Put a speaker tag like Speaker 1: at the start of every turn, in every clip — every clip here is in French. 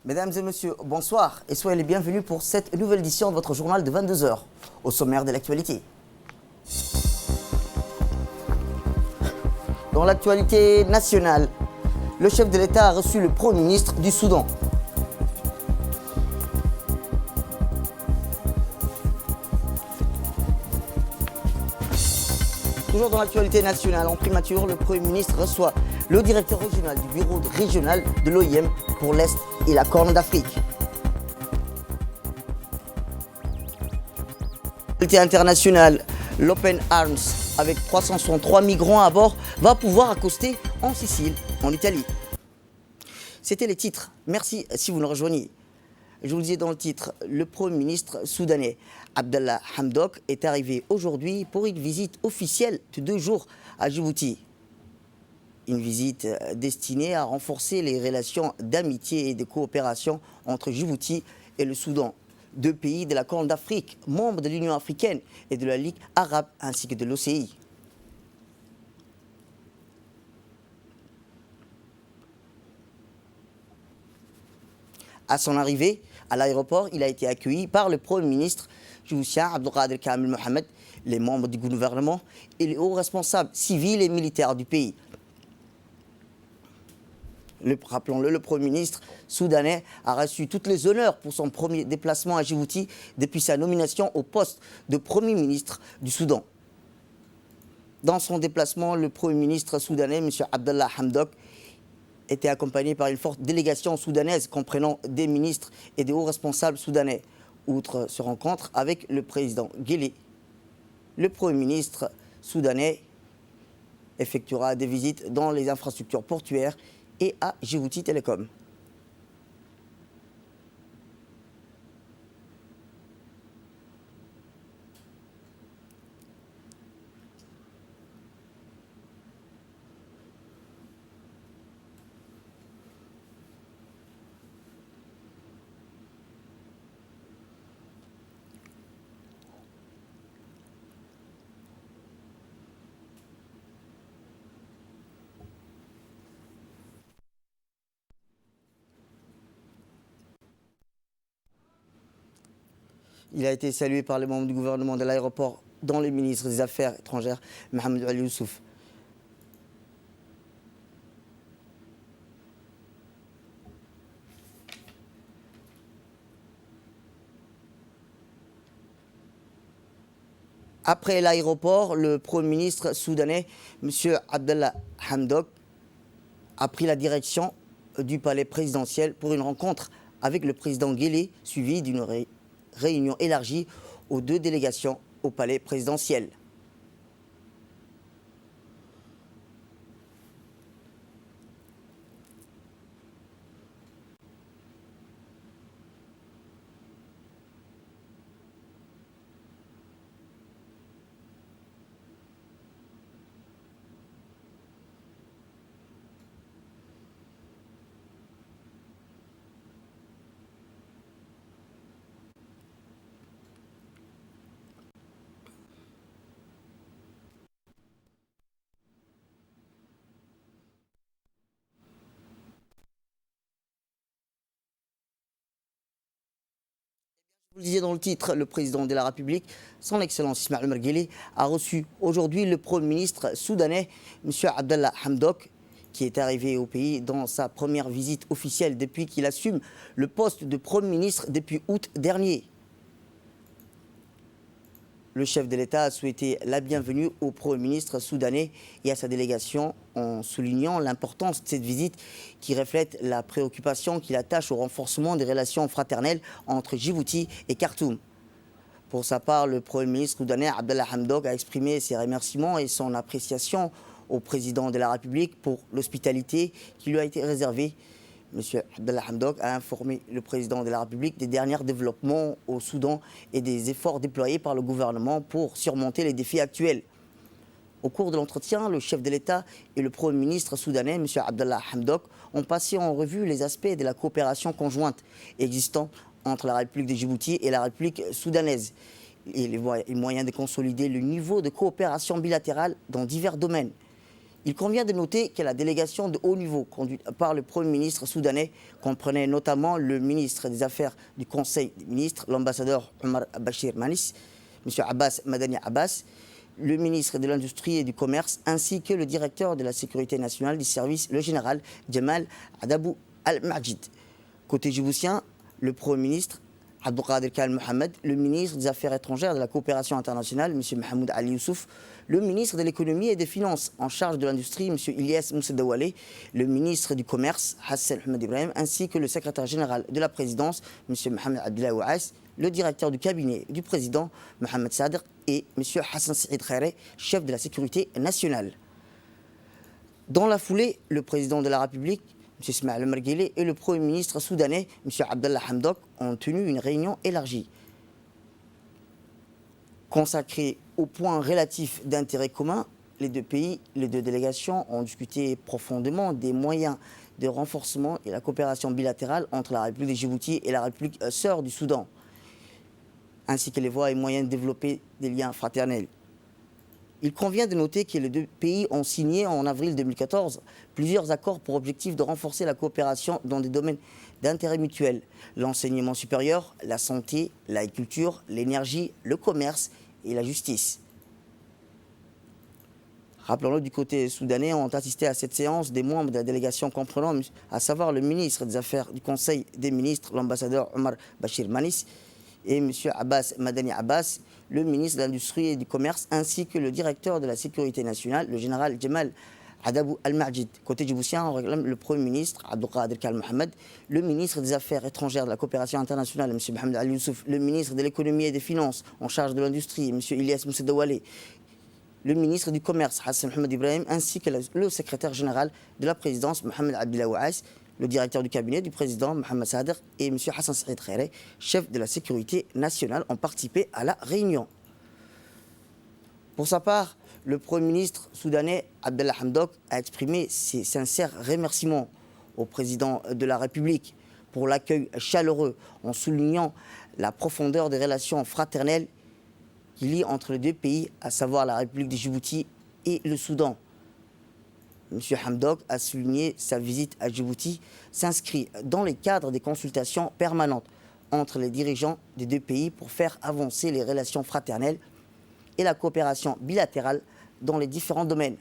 Speaker 1: Mesdames et messieurs, bonsoir et soyez les bienvenus pour cette nouvelle édition de votre journal de 22 heures. Au sommaire de l'actualité. Dans l'actualité nationale, le chef de l'État a reçu le Premier ministre du Soudan. Toujours dans l'actualité nationale, en primature, le Premier ministre reçoit le directeur régional du bureau régional de l'OIM pour l'Est et la Corne d'Afrique. L'actualité internationale, l'Open Arms, avec 363 migrants à bord, va pouvoir accoster en Sicile, en Italie. C'était les titres. Merci si vous nous rejoignez. Je vous le disais dans le titre, le Premier ministre soudanais Abdallah Hamdok est arrivé aujourd'hui pour une visite officielle de 2 jours à Djibouti. Une visite destinée à renforcer les relations d'amitié et de coopération entre Djibouti et le Soudan, 2 pays de la Corne d'Afrique, membres de l'Union africaine et de la Ligue arabe ainsi que de l'OCI. À son arrivée à l'aéroport, il a été accueilli par le Premier ministre djiboutien Abdelkader Kamel Mohamed, les membres du gouvernement et les hauts responsables civils et militaires du pays. Rappelons-le, le Premier ministre soudanais a reçu tous les honneurs pour son premier déplacement à Djibouti depuis sa nomination au poste de Premier ministre du Soudan. Dans son déplacement, le Premier ministre soudanais, M. Abdallah Hamdok, était accompagné par une forte délégation soudanaise comprenant des ministres et des hauts responsables soudanais. Outre ce rencontre avec le président Guelleh, le Premier ministre soudanais effectuera des visites dans les infrastructures portuaires et à Djibouti Telecom. Il a été salué par les membres du gouvernement de l'aéroport, dont le ministre des Affaires étrangères, Mohamed Ali Youssouf. Après l'aéroport, le Premier ministre soudanais, M. Abdallah Hamdok, a pris la direction du palais présidentiel pour une rencontre avec le président Guelleh, suivie d'une réunion élargie aux 2 délégations au palais présidentiel. Vous le disiez dans le titre, le président de la République, son Excellence Ismaïl Omar Guelleh, a reçu aujourd'hui le Premier ministre soudanais, M. Abdallah Hamdok, qui est arrivé au pays dans sa première visite officielle depuis qu'il assume le poste de Premier ministre depuis août dernier. Le chef de l'État a souhaité la bienvenue au Premier ministre soudanais et à sa délégation en soulignant l'importance de cette visite qui reflète la préoccupation qu'il attache au renforcement des relations fraternelles entre Djibouti et Khartoum. Pour sa part, le Premier ministre soudanais Abdallah Hamdok a exprimé ses remerciements et son appréciation au président de la République pour l'hospitalité qui lui a été réservée. M. Abdallah Hamdok a informé le président de la République des derniers développements au Soudan et des efforts déployés par le gouvernement pour surmonter les défis actuels. Au cours de l'entretien, le chef de l'État et le Premier ministre soudanais, M. Abdallah Hamdok, ont passé en revue les aspects de la coopération conjointe existant entre la République de Djibouti et la République soudanaise et les moyens de consolider le niveau de coopération bilatérale dans divers domaines. Il convient de noter que la délégation de haut niveau conduite par le Premier ministre soudanais comprenait notamment le ministre des Affaires du Conseil des ministres, l'ambassadeur Omar Bachir Manis, M. Abbas Madani Abbas, le ministre de l'Industrie et du Commerce, ainsi que le directeur de la Sécurité nationale du service, le général Jamal Adabou Al-Majid. Côté djiboutien, le Premier ministre Abdelkader Kal Mohamed, le ministre des Affaires étrangères et de la coopération internationale, M. Mahmoud Ali Youssouf, le ministre de l'économie et des finances en charge de l'industrie, M. Ilyas Moussedawale, le ministre du Commerce, Hassan Ahmed Ibrahim, ainsi que le secrétaire général de la présidence, M. Mohamed Abdullah Ouass, le directeur du cabinet du président, Mohamed Sadr, et M. Hassan Saïd Khairé, chef de la sécurité nationale. Dans la foulée, le président de la République, M. Ismaël Omar Guelleh, et le Premier ministre soudanais, M. Abdallah Hamdok, ont tenu une réunion élargie consacrée aux points relatifs d'intérêt commun. Les deux pays, les deux délégations ont discuté profondément des moyens de renforcement et la coopération bilatérale entre la République de Djibouti et la République sœur du Soudan, ainsi que les voies et moyens de développer des liens fraternels. Il convient de noter que les deux pays ont signé en avril 2014 plusieurs accords pour objectif de renforcer la coopération dans des domaines d'intérêt mutuel, l'enseignement supérieur, la santé, l'agriculture, l'énergie, le commerce et la justice. Rappelons-le, du côté soudanais, ont assisté à cette séance des membres de la délégation comprenant, à savoir le ministre des Affaires du Conseil des ministres, l'ambassadeur Omar Bachir Manis, et M. Abbas Madani Abbas, le ministre de l'Industrie et du Commerce, ainsi que le directeur de la Sécurité nationale, le général Jamal Adabou Al-Majid. Côté djiboutien, on réclame le Premier ministre, Abdelkader Kal Mohamed, le ministre des Affaires étrangères de la coopération internationale, M. Mohamed Ali Youssouf, le ministre de l'économie et des finances en charge de l'industrie, M. Ilyas Moussedawale, le ministre du Commerce, Hassan Ahmed Ibrahim, ainsi que le secrétaire général de la présidence, Mohamed Abdullah Ouass, le directeur du cabinet du président, Mohamed Sadr, et M. Hassan Saïd Khairé, chef de la sécurité nationale, ont participé à la réunion. Pour sa part, le Premier ministre soudanais, Abdallah Hamdok, a exprimé ses sincères remerciements au président de la République pour l'accueil chaleureux, en soulignant la profondeur des relations fraternelles qui lient entre les deux pays, à savoir la République de Djibouti et le Soudan. M. Hamdok a souligné sa visite à Djibouti s'inscrit dans les cadres des consultations permanentes entre les dirigeants des deux pays pour faire avancer les relations fraternelles et la coopération bilatérale dans les différents domaines.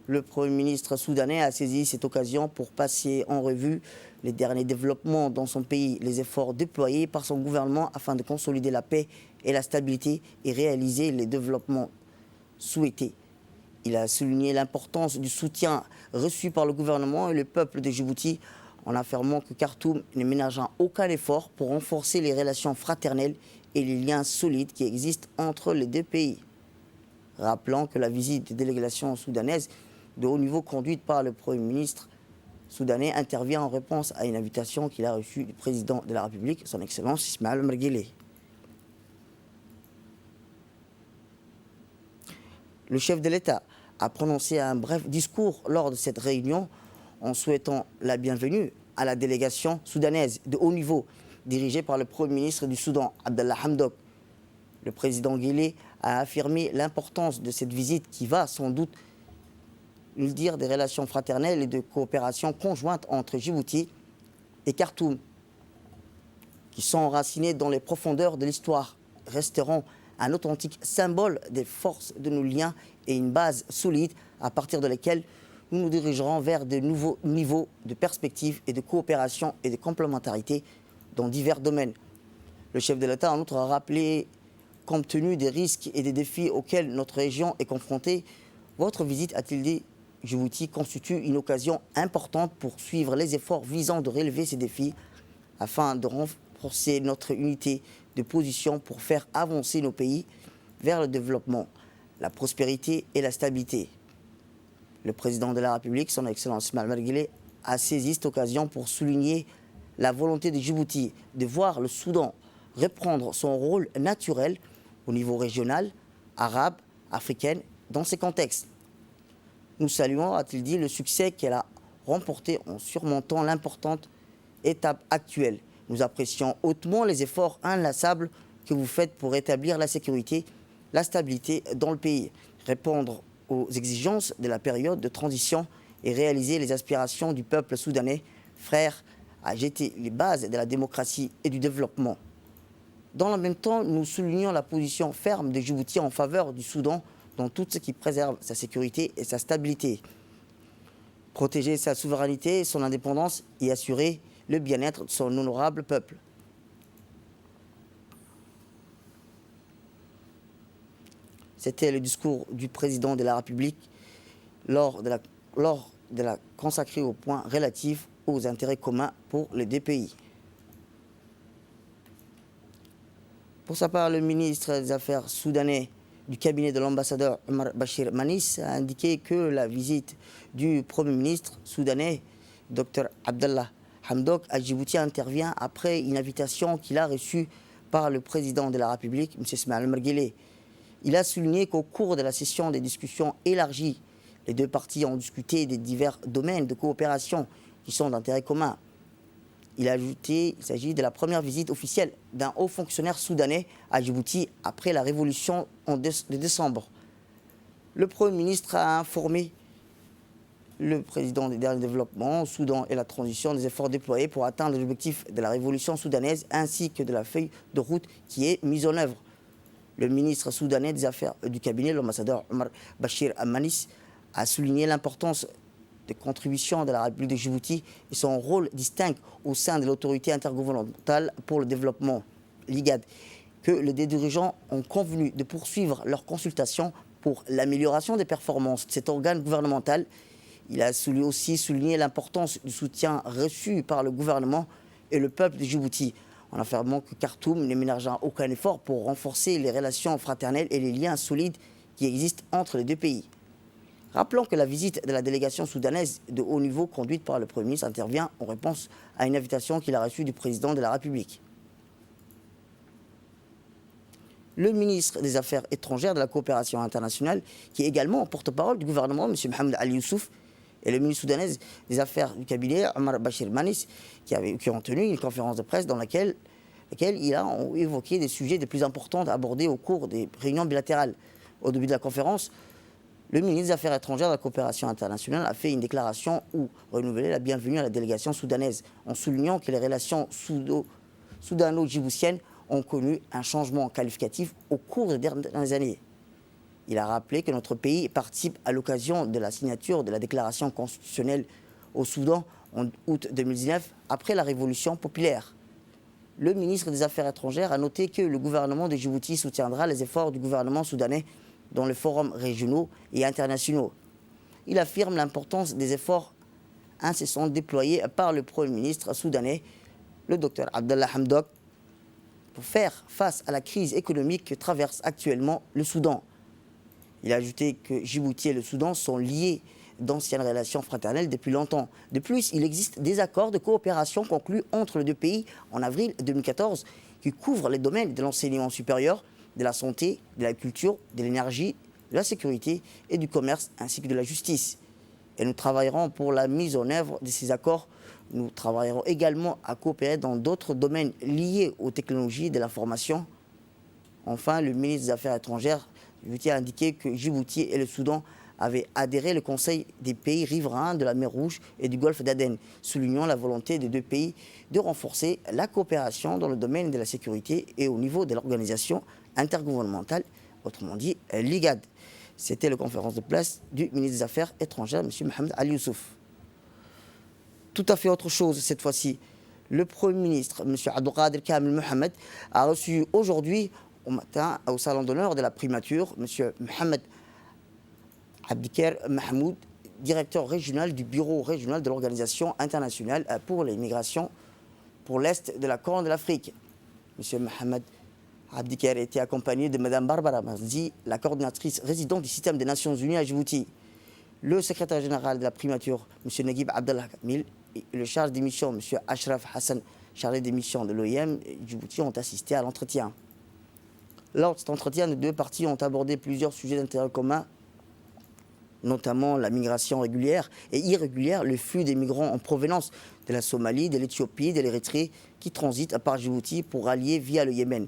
Speaker 1: Le Premier ministre soudanais a saisi cette occasion pour passer en revue les derniers développements dans son pays, les efforts déployés par son gouvernement afin de consolider la paix et la stabilité et réaliser les développements souhaités. Il a souligné l'importance du soutien reçu par le gouvernement et le peuple de Djibouti en affirmant que Khartoum ne ménagera aucun effort pour renforcer les relations fraternelles et les liens solides qui existent entre les deux pays. Rappelant que la visite des délégations soudanaises de haut niveau conduite par le Premier ministre soudanais intervient en réponse à une invitation qu'il a reçue du président de la République, son Excellence Ismaël Omar Guelleh. Le chef de l'État a prononcé un bref discours lors de cette réunion en souhaitant la bienvenue à la délégation soudanaise de haut niveau dirigée par le Premier ministre du Soudan, Abdallah Hamdok. Le président Guelleh a affirmé l'importance de cette visite qui va sans doute nous dire des relations fraternelles et de coopération conjointe entre Djibouti et Khartoum, qui sont enracinées dans les profondeurs de l'histoire, resteront un authentique symbole des forces de nos liens et une base solide à partir de laquelle nous nous dirigerons vers de nouveaux niveaux de perspectives et de coopération et de complémentarité dans divers domaines. Le chef de l'État, en outre, a rappelé, compte tenu des risques et des défis auxquels notre région est confrontée, votre visite, a-t-il dit, Djibouti constitue une occasion importante pour suivre les efforts visant de relever ces défis afin de renforcer notre unité de position pour faire avancer nos pays vers le développement, la prospérité et la stabilité. Le président de la République, son Excellence Ismaël Omar Guelleh, a saisi cette occasion pour souligner la volonté de Djibouti de voir le Soudan reprendre son rôle naturel au niveau régional, arabe, africain, dans ces contextes. Nous saluons, a-t-il dit, le succès qu'elle a remporté en surmontant l'importante étape actuelle. Nous apprécions hautement les efforts inlassables que vous faites pour rétablir la sécurité, la stabilité dans le pays, répondre aux exigences de la période de transition et réaliser les aspirations du peuple soudanais, frère, à jeter les bases de la démocratie et du développement. Dans le même temps, nous soulignons la position ferme de Djibouti en faveur du Soudan dans tout ce qui préserve sa sécurité et sa stabilité. Protéger sa souveraineté, son indépendance et assurer le bien-être de son honorable peuple. C'était le discours du président de la République lors de la consacrée au point relatif aux intérêts communs pour les deux pays. Pour sa part, le ministre des Affaires soudanais du cabinet de l'ambassadeur Omar Bachir Manis a indiqué que la visite du Premier ministre soudanais, Dr Abdallah Hamdok, à Djibouti intervient après une invitation qu'il a reçue par le président de la République, M. Ismaël Marguelé. Il a souligné qu'au cours de la session des discussions élargies, les deux parties ont discuté des divers domaines de coopération qui sont d'intérêt commun. Il a ajouté qu'il s'agit de la première visite officielle d'un haut fonctionnaire soudanais à Djibouti après la révolution de décembre. Le Premier ministre a informé le président des derniers développements au Soudan et la transition des efforts déployés pour atteindre l'objectif de la révolution soudanaise ainsi que de la feuille de route qui est mise en œuvre. Le ministre soudanais des Affaires du cabinet, l'ambassadeur Omar Bachir Manis, a souligné l'importance des contributions de la République de Djibouti et son rôle distinct au sein de l'autorité intergouvernementale pour le développement, l'IGAD, que les deux dirigeants ont convenu de poursuivre leurs consultations pour l'amélioration des performances de cet organe gouvernemental. Il a aussi souligné l'importance du soutien reçu par le gouvernement et le peuple de Djibouti, en affirmant que Khartoum ne ménagera aucun effort pour renforcer les relations fraternelles et les liens solides qui existent entre les deux pays. Rappelons que la visite de la délégation soudanaise de haut niveau conduite par le Premier ministre intervient en réponse à une invitation qu'il a reçue du président de la République. Le ministre des Affaires étrangères de la coopération internationale, qui est également porte-parole du gouvernement, M. Mohamed Ali Youssouf, et le ministre soudanais des Affaires du cabinet, Omar Bachir Manis, qui ont tenu une conférence de presse dans laquelle il a évoqué des sujets les plus importants à aborder au cours des réunions bilatérales. Au début de la conférence, le ministre des Affaires étrangères de la coopération internationale a fait une déclaration où renouvelait la bienvenue à la délégation soudanaise, en soulignant que les relations soudano-djiboutiennes ont connu un changement qualificatif au cours des dernières années. Il a rappelé que notre pays participe à l'occasion de la signature de la déclaration constitutionnelle au Soudan en août 2019, après la révolution populaire. Le ministre des Affaires étrangères a noté que le gouvernement de Djibouti soutiendra les efforts du gouvernement soudanais dans les forums régionaux et internationaux. Il affirme l'importance des efforts incessants déployés par le Premier ministre soudanais, le Dr Abdallah Hamdok, pour faire face à la crise économique que traverse actuellement le Soudan. Il a ajouté que Djibouti et le Soudan sont liés d'anciennes relations fraternelles depuis longtemps. De plus, il existe des accords de coopération conclus entre les deux pays en avril 2014 qui couvrent les domaines de l'enseignement supérieur, de la santé, de la culture, de l'énergie, de la sécurité et du commerce, ainsi que de la justice. Et nous travaillerons pour la mise en œuvre de ces accords. Nous travaillerons également à coopérer dans d'autres domaines liés aux technologies de l'information. Enfin, le ministre des Affaires étrangères a indiqué que Djibouti et le Soudan avaient adhéré au Conseil des pays riverains de la mer Rouge et du golfe d'Aden, soulignant la volonté des deux pays de renforcer la coopération dans le domaine de la sécurité et au niveau de l'organisation intergouvernementale, autrement dit l'IGAD. C'était la conférence de presse du ministre des Affaires étrangères, M. Mohamed Ali Youssouf. Tout à fait autre chose cette fois-ci. Le Premier ministre, M. Abdelkader Kamel Mohamed, a reçu aujourd'hui au matin au salon d'honneur de la primature M. Mohamed Abdiker Mahmoud, directeur régional du bureau régional de l'Organisation internationale pour l'immigration pour l'Est de la Corne de l'Afrique. M. Mohamed Abdiker était accompagné de Mme Barbara Mazdi, la coordinatrice résidente du système des Nations Unies à Djibouti. Le secrétaire général de la primature, M. Naguib Abdallah Kamil, et le chargé des missions, M. Ashraf Hassan, chargé des missions de l'OIM Djibouti, ont assisté à l'entretien. Lors de cet entretien, les deux parties ont abordé plusieurs sujets d'intérêt commun, notamment la migration régulière et irrégulière, le flux des migrants en provenance de la Somalie, de l'Éthiopie, de l'Érythrée, qui transitent par Djibouti pour allier via le Yémen.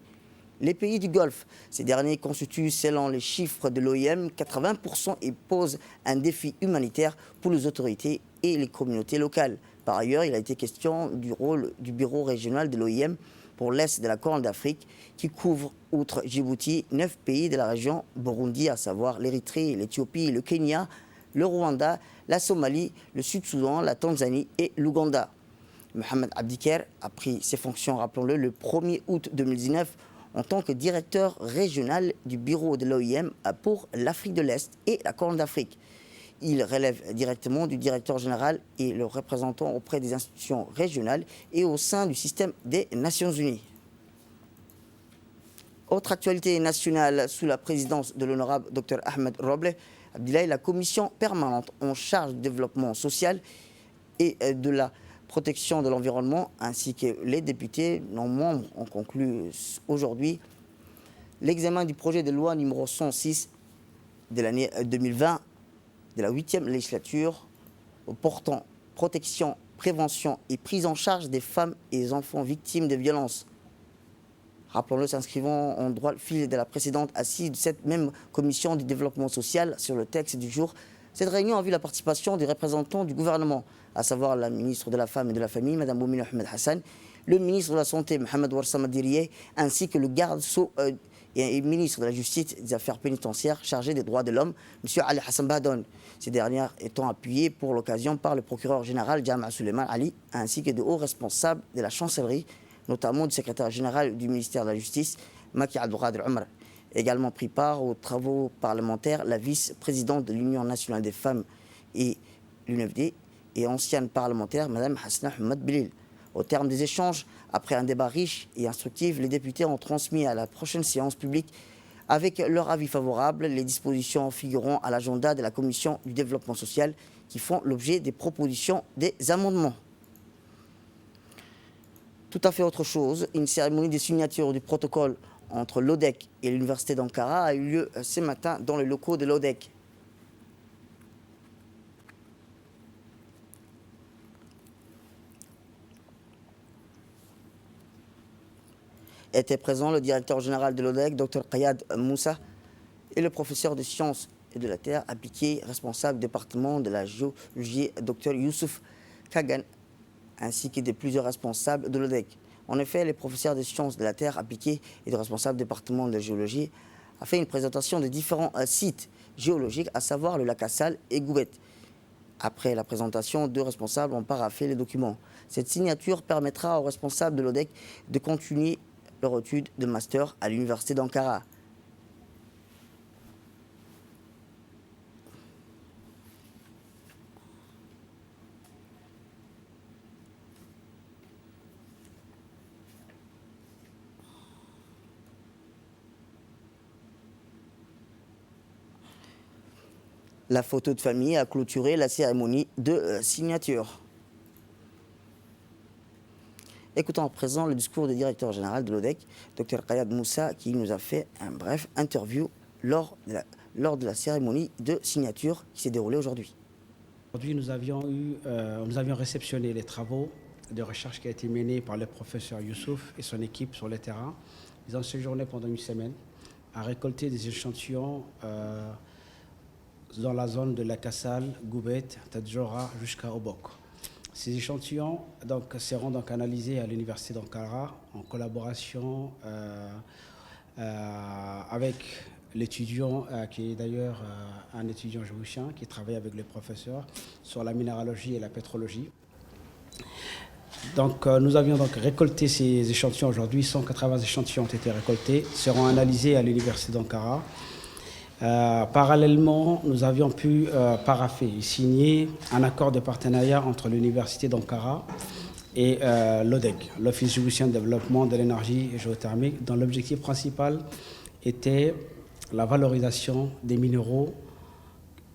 Speaker 1: les pays du Golfe. Ces derniers constituent, selon les chiffres de l'OIM, 80% et posent un défi humanitaire pour les autorités et les communautés locales. Par ailleurs, il a été question du rôle du bureau régional de l'OIM pour l'Est de la Corne d'Afrique, qui couvre, outre Djibouti, 9 pays de la région Burundi, à savoir l'Érythrée, l'Éthiopie, le Kenya, le Rwanda, la Somalie, le Sud-Soudan, la Tanzanie et l'Ouganda. Mohamed Abdiker a pris ses fonctions, rappelons-le, le 1er août 2019 en tant que directeur régional du bureau de l'OIM pour l'Afrique de l'Est et la Corne d'Afrique. Il relève directement du directeur général et le représentant auprès des institutions régionales et au sein du système des Nations Unies. Autre actualité nationale, sous la présidence de l'honorable Dr Ahmed Roble Abdillahi, la commission permanente en charge du développement social et de la protection de l'environnement, ainsi que les députés non membres, ont conclu aujourd'hui l'examen du projet de loi numéro 106 de l'année 2020 de la 8e législature portant protection, prévention et prise en charge des femmes et des enfants victimes de violences. Rappelons-le, s'inscrivant en droit fil de la précédente assise de cette même commission du développement social sur le texte du jour. Cette réunion a vu la participation des représentants du gouvernement, à savoir la ministre de la Femme et de la Famille, Mme Moumine Ahmed Hassan, le ministre de la Santé, Mohamed Warsama Diriye, ainsi que le garde-sceau et ministre de la Justice et des Affaires pénitentiaires chargé des droits de l'homme, M. Ali Hassan Bahdoun. Ces dernières étant appuyées pour l'occasion par le procureur général Jama Suleiman Ali, ainsi que de hauts responsables de la chancellerie, notamment du secrétaire général du ministère de la Justice, Maki Abdelkader Omar. Également pris part aux travaux parlementaires la vice-présidente de l'Union nationale des femmes et l'UNFD et ancienne parlementaire, Mme Hasna Hamad Bilil. Au terme des échanges, après un débat riche et instructif, les députés ont transmis à la prochaine séance publique, avec leur avis favorable, les dispositions figurant à l'agenda de la Commission du développement social qui font l'objet des propositions des amendements. Tout à fait autre chose, une cérémonie de signature du protocole entre l'ODEC et l'Université d'Ankara a eu lieu ce matin dans les locaux de l'ODEC. Étaient présents le directeur général de l'ODEC, Dr Qayad Moussa, et le professeur de sciences et de la terre appliquée, responsable du département de la géologie, Dr Youssouf Kagan, ainsi que de plusieurs responsables de l'ODEC. En effet, les professeurs de sciences de la terre appliquée et le responsable du département de la géologie a fait une présentation de différents sites géologiques, à savoir le lac Assal et Goubet. Après la présentation, 2 responsables ont paraphé les documents. Cette signature permettra aux responsables de l'ODEC de continuer leur étude de master à l'Université d'Ankara. La photo de famille a clôturé la cérémonie de signature. Écoutons à présent le discours du directeur général de l'ODEC, Dr Qayad Moussa, qui nous a fait un bref interview lors de la cérémonie de signature qui s'est déroulée aujourd'hui.
Speaker 2: Aujourd'hui, nous avions réceptionné les travaux de recherche qui ont été menés par le professeur Youssouf et son équipe sur le terrain. Ils ont séjourné pendant une semaine à récolter des échantillons dans la zone de Lac Assal, Goubet, Tadjoura jusqu'à Obok. Ces échantillons seront analysés à l'Université d'Ankara en collaboration avec l'étudiant qui est d'ailleurs un étudiant djiboutien qui travaille avec les professeurs sur la minéralogie et la pétrologie. Nous avions récolté ces échantillons aujourd'hui. 180 échantillons ont été récoltés, seront analysés à l'Université d'Ankara. Parallèlement, nous avions pu parapher et signer un accord de partenariat entre l'Université d'Ankara et l'ODEC, l'Office djiboutien de développement de l'énergie géothermique, dont l'objectif principal était la valorisation des minéraux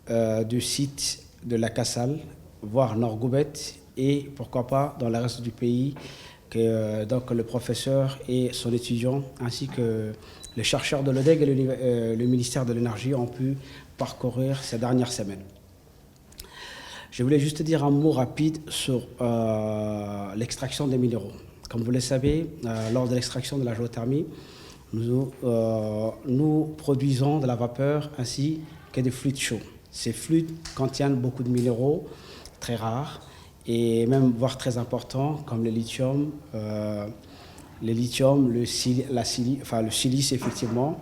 Speaker 2: du site de Lac Assal, voire Nord-Goubet, et pourquoi pas dans le reste du pays, que le professeur et son étudiant, ainsi que les chercheurs de l'ODEC et le ministère de l'Énergie ont pu parcourir ces dernières semaines. Je voulais juste dire un mot rapide sur l'extraction des minéraux. Comme vous le savez, lors de l'extraction de la géothermie, nous produisons de la vapeur ainsi que des fluides chauds. Ces fluides contiennent beaucoup de minéraux très rares et même voire très importants comme le lithium, le silice effectivement.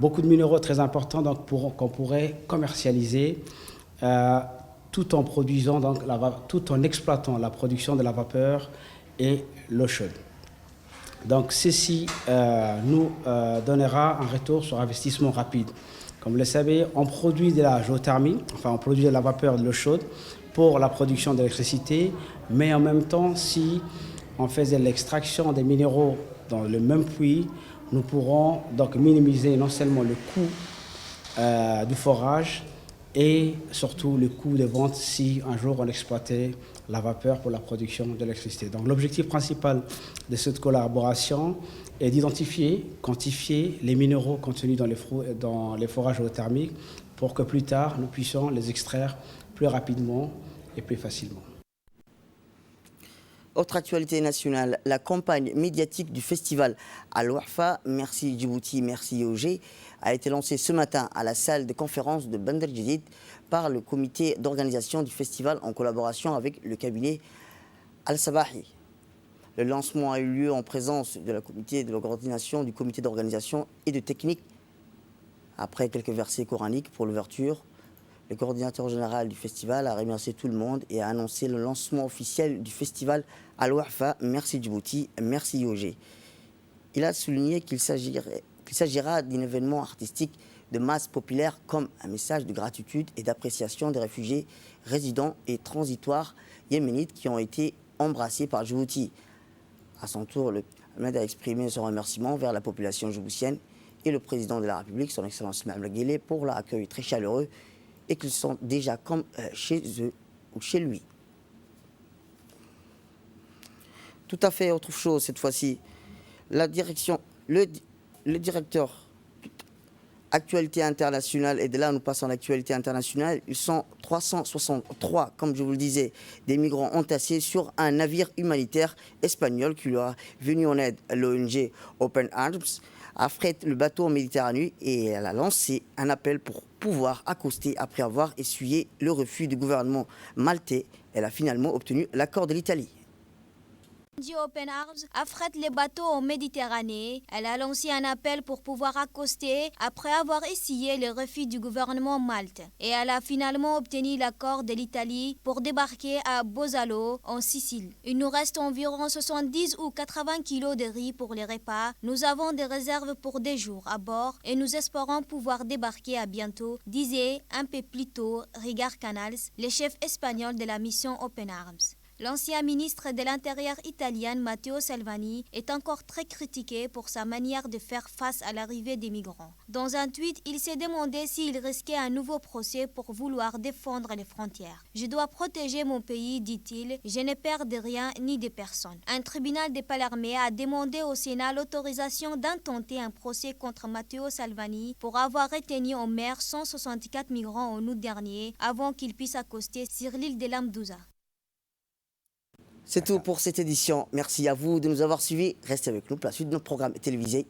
Speaker 2: Beaucoup de minéraux très importants donc, qu'on pourrait commercialiser tout en produisant, donc, tout en exploitant la production de la vapeur et l'eau chaude. Donc ceci nous donnera un retour sur investissement rapide. Comme vous le savez, on produit de la géothermie, enfin on produit de la vapeur et de l'eau chaude pour la production d'électricité, mais en même temps, si on faisait l'extraction des minéraux dans le même puits, nous pourrons donc minimiser non seulement le coût du forage et surtout le coût de vente si un jour on exploitait la vapeur pour la production d'électricité. Donc l'objectif principal de cette collaboration est d'identifier, quantifier les minéraux contenus dans les forages géothermiques pour que plus tard nous puissions les extraire plus rapidement et plus facilement.
Speaker 1: Autre actualité nationale, la campagne médiatique du festival Al-Wafa, Merci Djibouti, Merci Yogé, a été lancée ce matin à la salle de conférence de Bandar Djedid par le comité d'organisation du festival en collaboration avec le cabinet Al-Sabahi. Le lancement a eu lieu en présence de la comité de coordination, du comité d'organisation et de technique. Après quelques versets coraniques pour l'ouverture, le coordinateur général du festival a remercié tout le monde et a annoncé le lancement officiel du festival Al-Wafa, Merci Djibouti, Merci Yogé. Il a souligné qu'il s'agira d'un événement artistique de masse populaire comme un message de gratitude et d'appréciation des réfugiés résidents et transitoires yéménites qui ont été embrassés par Djibouti. À son tour, le Ahmed a exprimé son remerciement vers la population djiboutienne et le président de la République, son Excellence Mohamed Guelleh, pour l'accueil très chaleureux et qu'ils sont déjà comme chez eux ou chez lui. Tout à fait autre chose cette fois-ci. Le directeur actualité internationale, et de là nous passons à l'actualité internationale, ils sont 363, comme je vous le disais, des migrants entassés sur un navire humanitaire espagnol qui leur a venu en aide à l'ONG Open Arms. Affrète le bateau en Méditerranée et elle a lancé un appel pour pouvoir accoster après avoir essuyé le refus du gouvernement maltais. Elle a finalement obtenu l'accord de l'Italie.
Speaker 3: Open Arms affrète les bateaux en Méditerranée. Elle a lancé un appel pour pouvoir accoster après avoir essuyé le refus du gouvernement malte. Et elle a finalement obtenu l'accord de l'Italie pour débarquer à Bozzalo, en Sicile. Il nous reste environ 70 ou 80 kilos de riz pour les repas. Nous avons des réserves pour des jours à bord et nous espérons pouvoir débarquer à bientôt, disait un peu plus tôt Rigar Canals, le chef espagnol de la mission Open Arms. L'ancien ministre de l'Intérieur italien Matteo Salvini est encore très critiqué pour sa manière de faire face à l'arrivée des migrants. Dans un tweet, il s'est demandé s'il risquait un nouveau procès pour vouloir défendre les frontières. « Je dois protéger mon pays, dit-il, je ne perds de rien ni de personne. » Un tribunal de Palerme a demandé au Sénat l'autorisation d'intenter un procès contre Matteo Salvini pour avoir retenu en mer 164 migrants en août dernier avant qu'ils puissent accoster sur l'île de Lampedusa.
Speaker 1: C'est tout pour cette édition. Merci à vous de nous avoir suivis. Restez avec nous pour la suite de nos programmes télévisés.